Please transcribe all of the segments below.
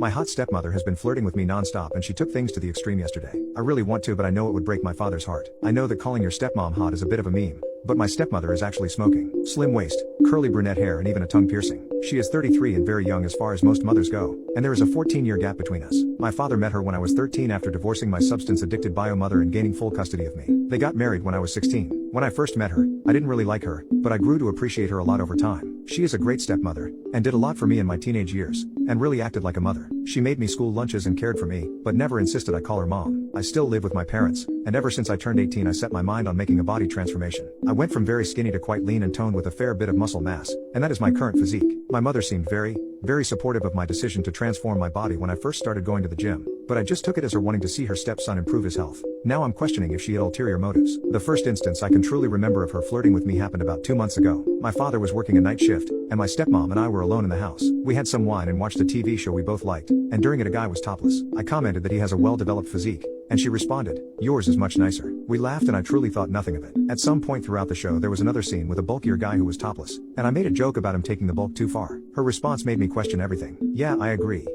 My hot stepmother has been flirting with me non-stop and she took things to the extreme yesterday. I really want to, but I know it would break my father's heart. I know that calling your stepmom hot is a bit of a meme, but my stepmother is actually smoking. Slim waist, curly brunette hair and even a tongue piercing. She is 33 and very young as far as most mothers go, and there is a 14-year gap between us. My father met her when I was 13 after divorcing my substance-addicted bio mother and gaining full custody of me. They got married when I was 16. When I first met her, I didn't really like her, but I grew to appreciate her a lot over time. She is a great stepmother, and did a lot for me in my teenage years, and really acted like a mother. She made me school lunches and cared for me, but never insisted I call her mom. I still live with my parents, and ever since I turned 18 I set my mind on making a body transformation. I went from very skinny to quite lean and toned with a fair bit of muscle mass, and that is my current physique. My mother seemed very supportive of my decision to transform my body when I first started going to the gym, but I just took it as her wanting to see her stepson improve his health. Now I'm questioning if she had ulterior motives. The first instance I can truly remember of her flirting with me happened about 2 months ago. My father was working a night shift, and my stepmom and I were alone in the house. We had some wine and watched a TV show we both liked, and during it a guy was topless. I commented that he has a well-developed physique, and she responded, "Yours is much nicer." We laughed and I truly thought nothing of it. At some point throughout the show there was another scene with a bulkier guy who was topless, and I made a joke about him taking the bulk too far. Her response made me question everything. "Yeah, I agree.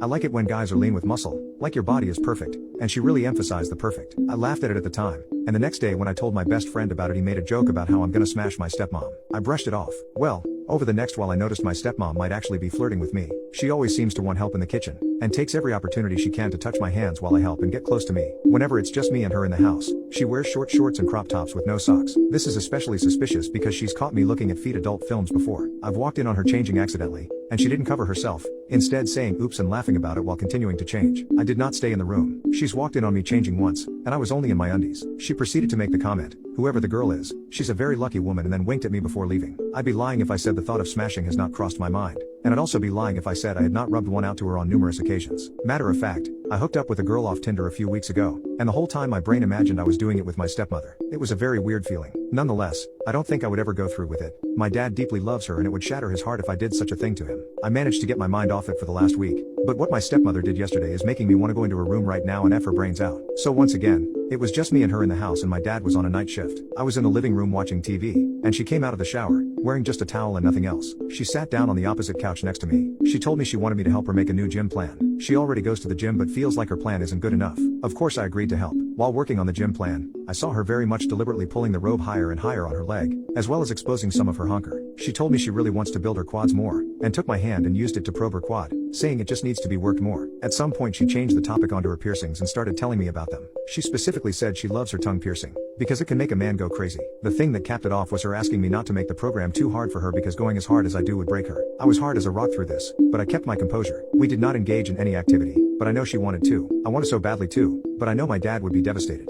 I like it when guys are lean with muscle, like your body is perfect," and she really emphasized the perfect. I laughed at it at the time, and the next day when I told my best friend about it he made a joke about how I'm gonna smash my stepmom. I brushed it off. Well, over the next while I noticed my stepmom might actually be flirting with me. She always seems to want help in the kitchen, and takes every opportunity she can to touch my hands while I help and get close to me. Whenever it's just me and her in the house, she wears short shorts and crop tops with no socks. This is especially suspicious because she's caught me looking at feet adult films before. I've walked in on her changing accidentally, and she didn't cover herself, instead saying oops and laughing about it while continuing to change. I did not stay in the room. She's walked in on me changing once, and I was only in my undies. She proceeded to make the comment, "Whoever the girl is, she's a very lucky woman," and then winked at me before leaving. I'd be lying if I said the thought of smashing has not crossed my mind, and I'd also be lying if I said I had not rubbed one out to her on numerous occasions. Matter of fact, I hooked up with a girl off Tinder a few weeks ago, and the whole time my brain imagined I was doing it with my stepmother. It was a very weird feeling. Nonetheless, I don't think I would ever go through with it. My dad deeply loves her and it would shatter his heart if I did such a thing to him. I managed to get my mind off it for the last week, but what my stepmother did yesterday is making me want to go into her room right now and F her brains out. So once again, it was just me and her in the house and my dad was on a night shift. I was in the living room watching TV, and she came out of the shower, wearing just a towel and nothing else. She sat down on the opposite couch next to me. She told me she wanted me to help her make a new gym plan. She already goes to the gym but feels like her plan isn't good enough. Of course I agreed to help. While working on the gym plan, I saw her very much deliberately pulling the robe higher and higher on her leg, as well as exposing some of her honker. She told me she really wants to build her quads more, and took my hand and used it to probe her quad, saying it just needs to be worked more. At some point she changed the topic onto her piercings and started telling me about them. She specifically said she loves her tongue piercing, because it can make a man go crazy. The thing that capped it off was her asking me not to make the program too hard for her because going as hard as I do would break her. I was hard as a rock through this, but I kept my composure. We did not engage in any activity, but I know she wanted to. I wanted so badly too, but I know my dad would be devastated.